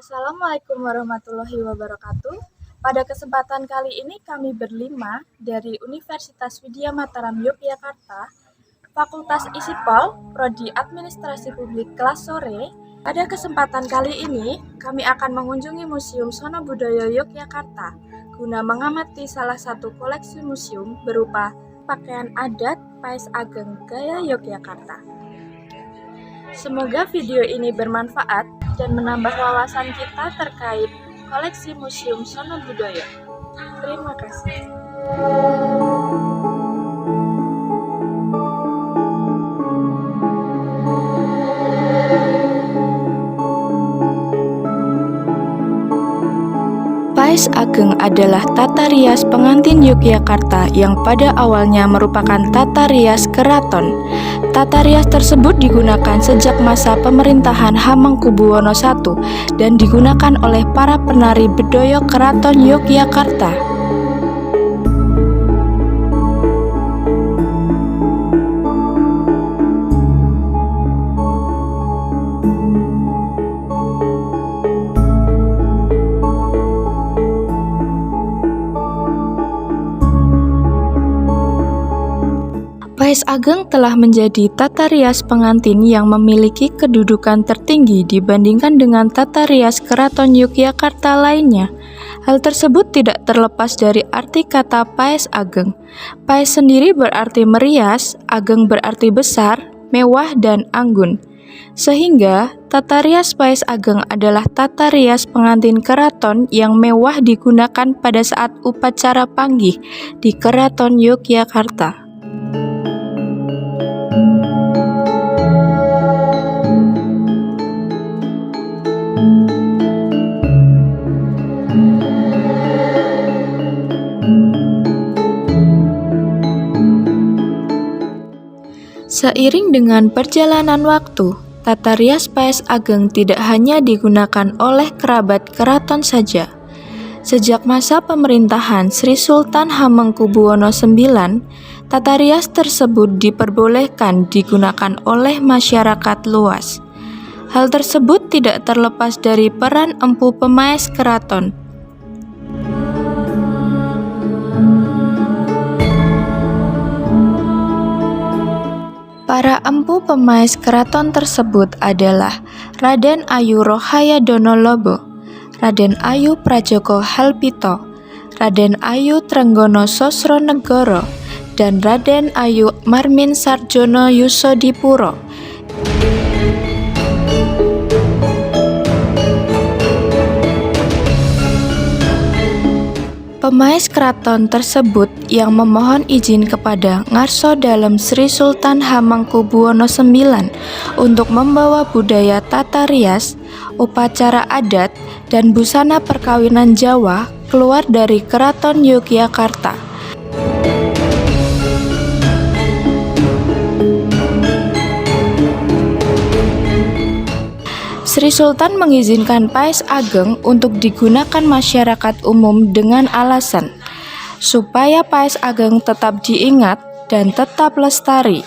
Assalamualaikum warahmatullahi wabarakatuh. Pada kesempatan kali ini kami berlima dari Universitas Widya Mataram Yogyakarta, Fakultas Isipol, Prodi Administrasi Publik kelas sore. Pada kesempatan kali ini kami akan mengunjungi Museum Sono Budoyo Yogyakarta guna mengamati salah satu koleksi museum berupa pakaian adat Pais Ageng Gaya Yogyakarta. Semoga video ini bermanfaat dan menambah wawasan kita terkait koleksi Museum Sono Budoyo. Terima kasih. Pais Ageng adalah tata rias pengantin Yogyakarta yang pada awalnya merupakan tata rias keraton. Tata rias tersebut digunakan sejak masa pemerintahan Hamengkubuwono I dan digunakan oleh para penari bedoyo Keraton Yogyakarta. Pais Ageng telah menjadi tata rias pengantin yang memiliki kedudukan tertinggi dibandingkan dengan tata rias keraton Yogyakarta lainnya. Hal tersebut tidak terlepas dari arti kata Pais Ageng. Pais sendiri berarti merias, ageng berarti besar, mewah, dan anggun. Sehingga tata rias Pais Ageng adalah tata rias pengantin keraton yang mewah digunakan pada saat upacara panggih di Keraton Yogyakarta. Seiring dengan perjalanan waktu, tata rias Pais Ageng tidak hanya digunakan oleh kerabat keraton saja. Sejak masa pemerintahan Sri Sultan Hamengkubuwono IX, tata rias tersebut diperbolehkan digunakan oleh masyarakat luas. Hal tersebut tidak terlepas dari peran empu pemais keraton. Para empu pemais keraton tersebut adalah Raden Ayu Rohayadono Lobo, Raden Ayu Prajoko Halpito, Raden Ayu Trenggono Sosronegoro, dan Raden Ayu Marmin Sarjono Yusodipuro. Pemais keraton tersebut yang memohon izin kepada Ngarso Dalem Sri Sultan Hamengkubuwono IX untuk membawa budaya tata rias, upacara adat, dan busana perkawinan Jawa keluar dari Keraton Yogyakarta. Sri Sultan mengizinkan Pais Ageng untuk digunakan masyarakat umum dengan alasan supaya Pais Ageng tetap diingat dan tetap lestari.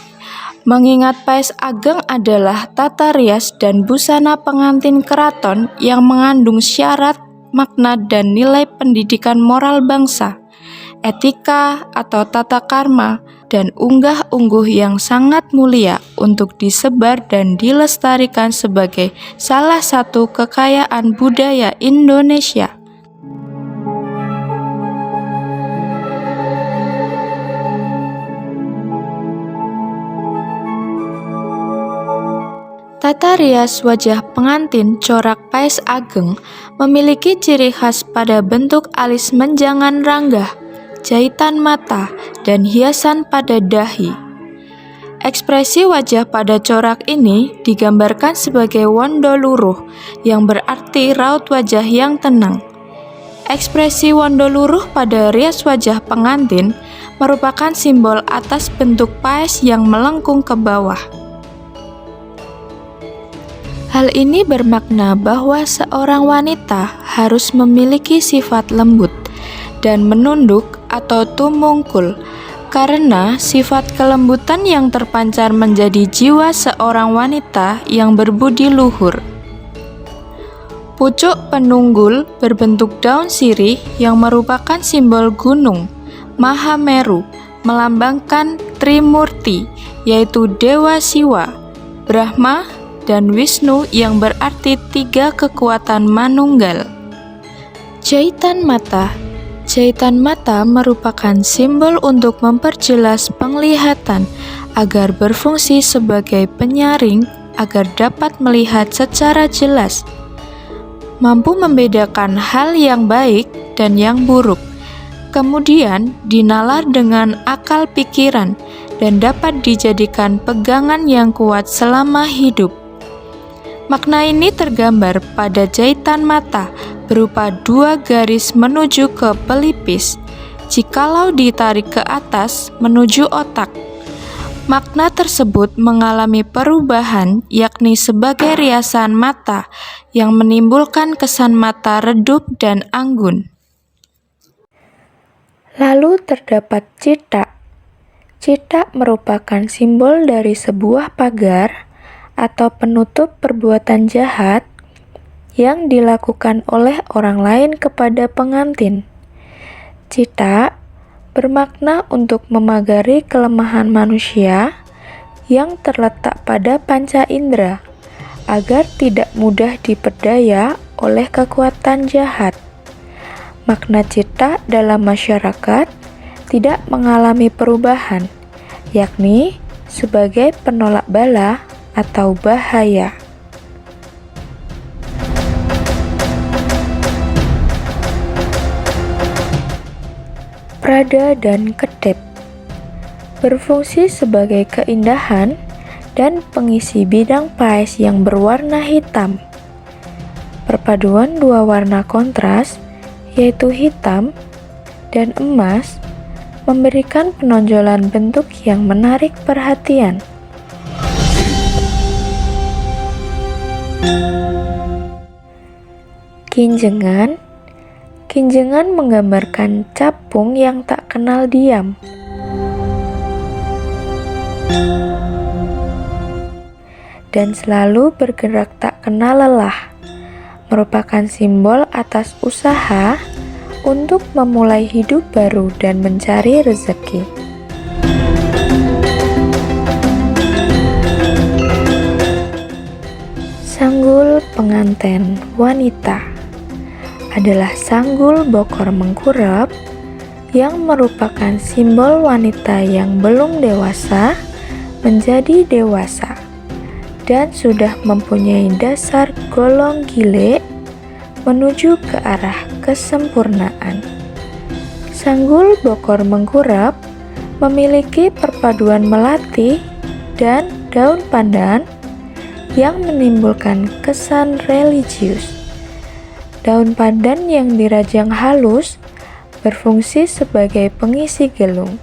Mengingat Pais Ageng adalah tata rias dan busana pengantin keraton yang mengandung syarat, makna, dan nilai pendidikan moral bangsa, etika atau tata karma, dan unggah-ungguh yang sangat mulia untuk disebar dan dilestarikan sebagai salah satu kekayaan budaya Indonesia. Tata rias wajah pengantin corak Pais Ageng memiliki ciri khas pada bentuk alis menjangan ranggah, jahitan mata, dan hiasan pada dahi. Ekspresi wajah pada corak ini digambarkan sebagai wondo luruh yang berarti raut wajah yang tenang. Ekspresi wondo luruh pada rias wajah pengantin merupakan simbol atas bentuk pais yang melengkung ke bawah. Hal ini bermakna bahwa seorang wanita harus memiliki sifat lembut dan menunduk atau tumungkul, karena sifat kelembutan yang terpancar menjadi jiwa seorang wanita yang berbudi luhur. Pucuk penunggul berbentuk daun sirih yang merupakan simbol gunung Mahameru, melambangkan Trimurti, yaitu Dewa Siwa, Brahma, dan Wisnu yang berarti tiga kekuatan manunggal. Jahitan mata. Jahitan mata merupakan simbol untuk memperjelas penglihatan agar berfungsi sebagai penyaring agar dapat melihat secara jelas, mampu membedakan hal yang baik dan yang buruk, kemudian dinalar dengan akal pikiran dan dapat dijadikan pegangan yang kuat selama hidup. Makna ini tergambar pada jahitan mata berupa dua garis menuju ke pelipis, jikalau ditarik ke atas menuju otak. Makna tersebut mengalami perubahan, yakni sebagai riasan mata yang menimbulkan kesan mata redup dan anggun. Lalu terdapat cithak. Cithak merupakan simbol dari sebuah pagar atau penutup perbuatan jahat yang dilakukan oleh orang lain kepada pengantin. Cithak bermakna untuk memagari kelemahan manusia yang terletak pada panca indera agar tidak mudah diperdaya oleh kekuatan jahat. Makna cithak dalam masyarakat tidak mengalami perubahan, yakni sebagai penolak bala atau bahaya. Prada dan kedep berfungsi sebagai keindahan dan pengisi bidang paes yang berwarna hitam. Perpaduan dua warna kontras, yaitu hitam dan emas, memberikan penonjolan bentuk yang menarik perhatian. Kinjengan. Kinjengan menggambarkan capung yang tak kenal diam. Dan selalu bergerak tak kenal lelah, merupakan simbol atas usaha untuk memulai hidup baru dan mencari rezeki. Sanggul pengantin wanita adalah sanggul bokor mengkurap yang merupakan simbol wanita yang belum dewasa menjadi dewasa dan sudah mempunyai dasar golong gile menuju ke arah kesempurnaan. Sanggul bokor mengkurap memiliki perpaduan melati dan daun pandan yang menimbulkan kesan religius. Daun pandan yang dirajang halus berfungsi sebagai pengisi gelung,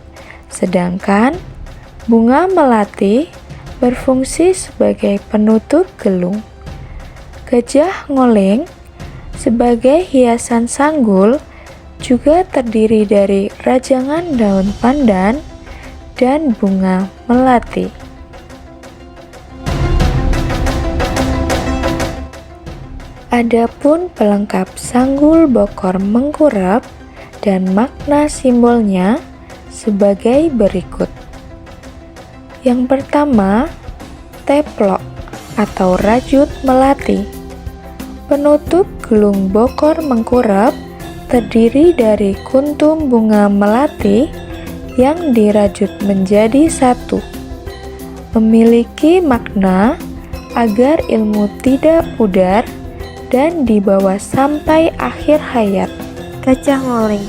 sedangkan bunga melati berfungsi sebagai penutup gelung. Gajah ngoleng sebagai hiasan sanggul juga terdiri dari rajangan daun pandan dan bunga melati. Adapun pelengkap sanggul bokor mengkurap dan makna simbolnya sebagai berikut. Yang pertama, teplok atau rajut melati. Penutup gelung bokor mengkurap terdiri dari kuntum bunga melati yang dirajut menjadi satu. Memiliki makna agar ilmu tidak pudar dan dibawa sampai akhir hayat. Gajah ngoleng.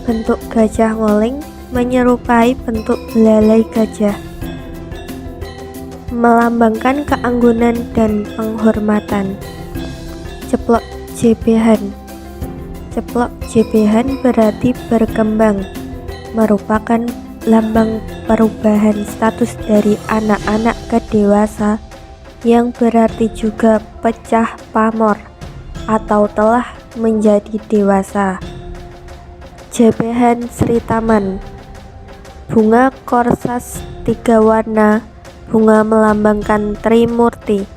Bentuk gajah ngoleng menyerupai bentuk belalai gajah, melambangkan keanggunan dan penghormatan. Ceplok jebehan. Ceplok jebehan berarti berkembang, merupakan lambang perubahan status dari anak-anak ke dewasa, yang berarti juga pecah pamor atau telah menjadi dewasa. Jebehan Sri Taman. Bunga korsas 3 warna, bunga melambangkan Trimurti,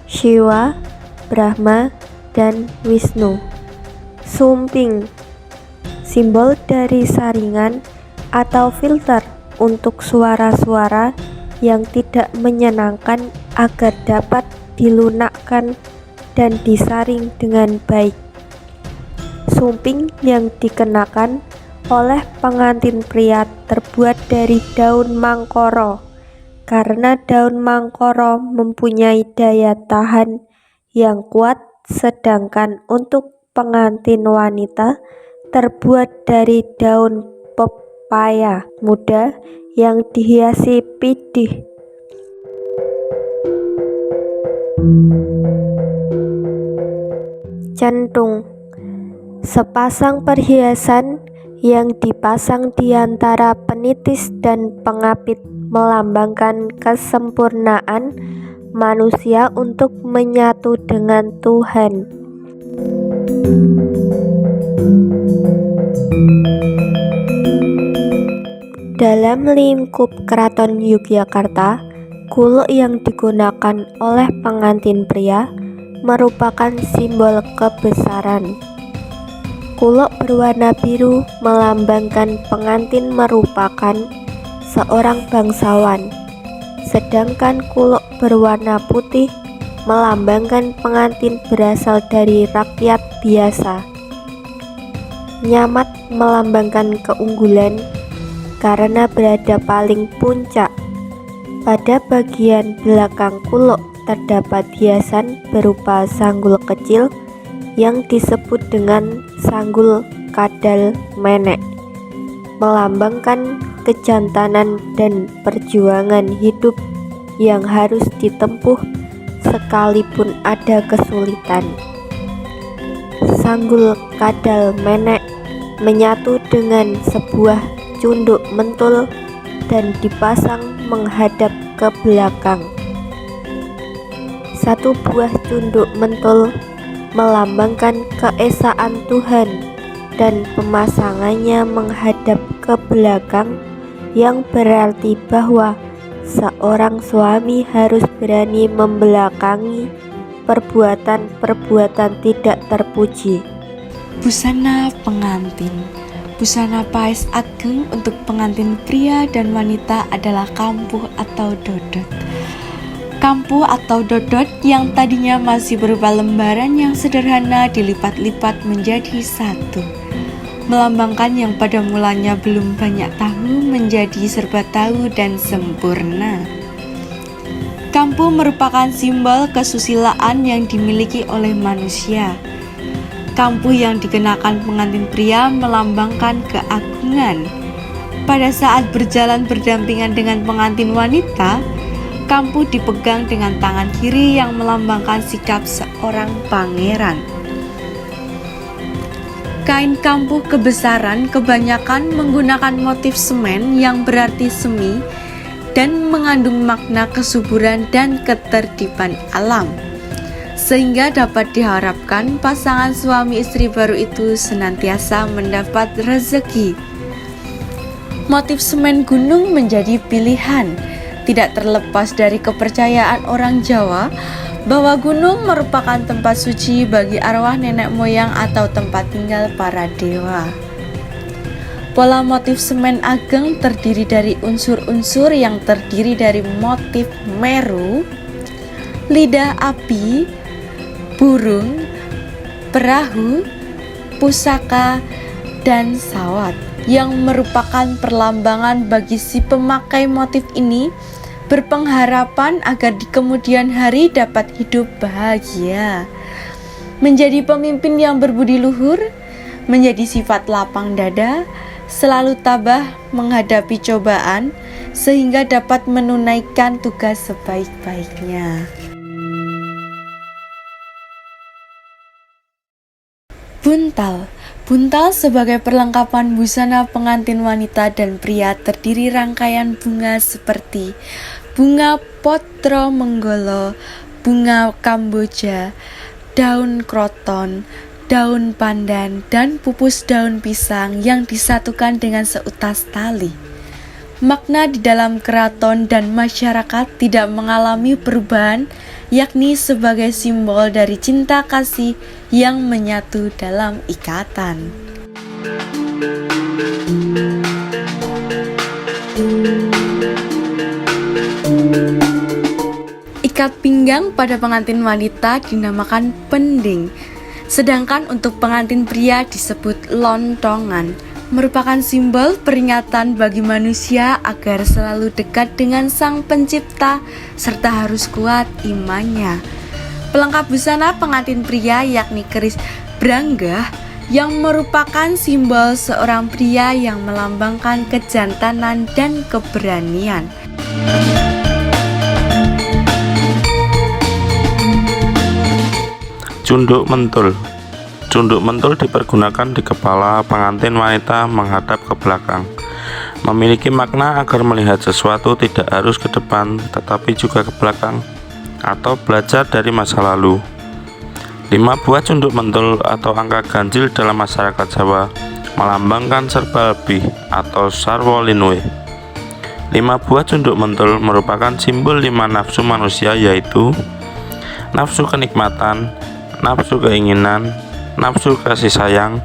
Siwa, Brahma, dan Wisnu. Sumping, simbol dari saringan atau filter untuk suara-suara yang tidak menyenangkan agar dapat dilunakkan dan disaring dengan baik. Sumping yang dikenakan oleh pengantin pria terbuat dari daun mangkoro, karena daun mangkoro mempunyai daya tahan yang kuat, sedangkan untuk pengantin wanita terbuat dari daun pepaya muda yang dihiasi pidih. Centung, sepasang perhiasan yang dipasang di antara penitis dan pengapit, melambangkan kesempurnaan manusia untuk menyatu dengan Tuhan. Dalam lingkup Keraton Yogyakarta, kuluk yang digunakan oleh pengantin pria merupakan simbol kebesaran. Kuluk berwarna biru melambangkan pengantin merupakan seorang bangsawan, sedangkan kuluk berwarna putih melambangkan pengantin berasal dari rakyat biasa. Nyamat melambangkan keunggulan karena berada paling puncak. Pada bagian belakang kuluk terdapat hiasan berupa sanggul kecil yang disebut dengan sanggul kadal menek, melambangkan kejantanan dan perjuangan hidup yang harus ditempuh sekalipun ada kesulitan. Sanggul kadal menek menyatu dengan sebuah cunduk mentul dan dipasang menghadap ke belakang. Satu buah cunduk mentul melambangkan keesaan Tuhan dan pemasangannya menghadap ke belakang, yang berarti bahwa seorang suami harus berani membelakangi perbuatan-perbuatan tidak terpuji. Busana pengantin. Busana paes ageng untuk pengantin pria dan wanita adalah kampuh atau dodot. Kampuh atau dodot yang tadinya masih berupa lembaran yang sederhana dilipat-lipat menjadi satu, melambangkan yang pada mulanya belum banyak tahu menjadi serba tahu dan sempurna. Kampuh merupakan simbol kesusilaan yang dimiliki oleh manusia. Kampuh yang dikenakan pengantin pria melambangkan keagungan. Pada saat berjalan berdampingan dengan pengantin wanita, kampuh dipegang dengan tangan kiri yang melambangkan sikap seorang pangeran. Kain kampuh kebesaran kebanyakan menggunakan motif semen yang berarti semi dan mengandung makna kesuburan dan ketertiban alam, sehingga dapat diharapkan pasangan suami istri baru itu senantiasa mendapat rezeki. Motif semen gunung menjadi pilihan, tidak terlepas dari kepercayaan orang Jawa bahwa gunung merupakan tempat suci bagi arwah nenek moyang atau tempat tinggal para dewa. Pola motif semen ageng terdiri dari unsur-unsur yang terdiri dari motif meru, lidah api, burung, perahu, pusaka, dan sawat, yang merupakan perlambangan bagi si pemakai motif ini berpengharapan agar di kemudian hari dapat hidup bahagia. Menjadi pemimpin yang berbudi luhur, menjadi sifat lapang dada, selalu tabah menghadapi cobaan, sehingga dapat menunaikan tugas sebaik-baiknya. Buntal. Buntal sebagai perlengkapan busana pengantin wanita dan pria terdiri rangkaian bunga seperti bunga potro menggolo, bunga kamboja, daun kroton, daun pandan, dan pupus daun pisang yang disatukan dengan seutas tali. Makna di dalam keraton dan masyarakat tidak mengalami perubahan yakni sebagai simbol dari cinta kasih yang menyatu dalam ikatan. Ikat pinggang pada pengantin wanita dinamakan pending, sedangkan untuk pengantin pria disebut lontongan, merupakan simbol peringatan bagi manusia agar selalu dekat dengan Sang Pencipta serta harus kuat imannya. Pelengkap busana pengantin pria yakni keris branggah yang merupakan simbol seorang pria yang melambangkan kejantanan dan keberanian. Cunduk mentul. Cunduk mentul dipergunakan di kepala pengantin wanita menghadap ke belakang. Memiliki makna agar melihat sesuatu tidak harus ke depan, tetapi juga ke belakang atau belajar dari masa lalu. 5 buah cunduk mentul atau angka ganjil dalam masyarakat Jawa melambangkan serba lebih atau sarwa linwe. 5 buah cunduk mentul merupakan simbol 5 nafsu manusia, yaitu nafsu kenikmatan, nafsu keinginan, nafsu kasih sayang,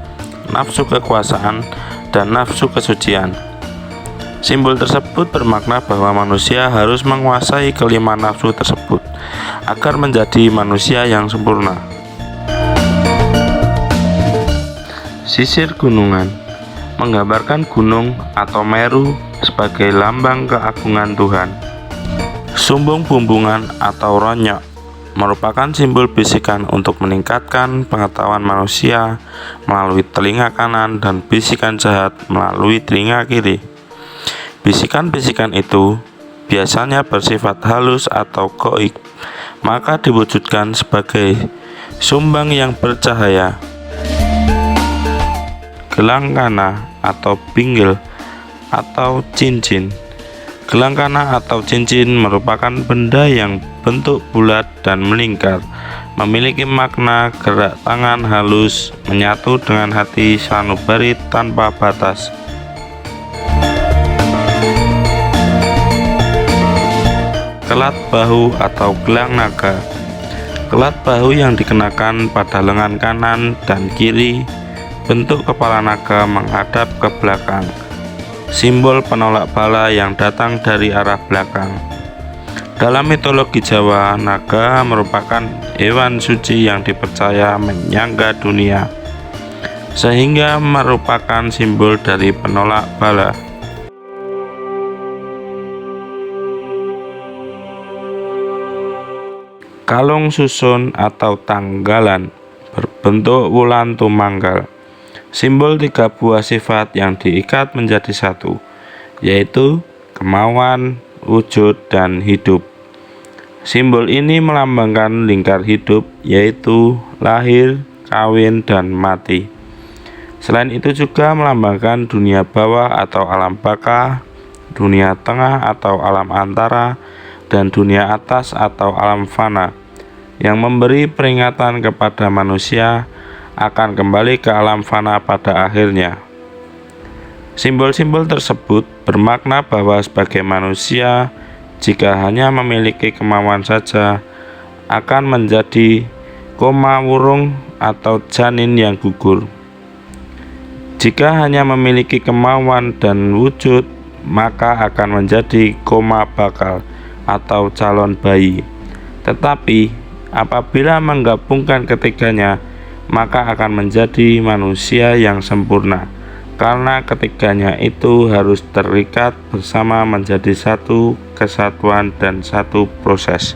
nafsu kekuasaan, dan nafsu kesucian. Simbol tersebut bermakna bahwa manusia harus menguasai kelima nafsu tersebut agar menjadi manusia yang sempurna. Sisir gunungan menggambarkan gunung atau Meru sebagai lambang keagungan Tuhan. Sumbung bumbungan atau ronyok merupakan simbol bisikan untuk meningkatkan pengetahuan manusia melalui telinga kanan dan bisikan jahat melalui telinga kiri. Bisikan-bisikan itu biasanya bersifat halus atau goib, maka diwujudkan sebagai sumbang yang bercahaya. Gelang kana atau pinggil atau cincin. Gelang kana atau cincin merupakan benda yang bentuk bulat dan melingkar, memiliki makna gerak tangan halus menyatu dengan hati sanubari tanpa batas. Kelat bahu atau gelang naga. Kelat bahu yang dikenakan pada lengan kanan dan kiri, bentuk kepala naga menghadap ke belakang, simbol penolak bala yang datang dari arah belakang. Dalam mitologi Jawa, naga merupakan hewan suci yang dipercaya menyangga dunia, sehingga merupakan simbol dari penolak bala. Kalung susun atau tanggalan berbentuk wulan tumanggal, simbol 3 buah sifat yang diikat menjadi satu, yaitu kemauan, wujud, dan hidup. Simbol ini melambangkan lingkar hidup, yaitu lahir, kawin, dan mati. Selain itu juga melambangkan dunia bawah atau alam baka, dunia tengah atau alam antara, dan dunia atas atau alam fana, yang memberi peringatan kepada manusia akan kembali ke alam fana pada akhirnya. Simbol-simbol tersebut bermakna bahwa sebagai manusia, jika hanya memiliki kemauan saja, akan menjadi koma wurung atau janin yang gugur. Jika hanya memiliki kemauan dan wujud, maka akan menjadi koma bakal atau calon bayi. Tetapi apabila menggabungkan ketiganya, maka akan menjadi manusia yang sempurna, karena ketiganya itu harus terikat bersama menjadi satu kesatuan dan satu proses.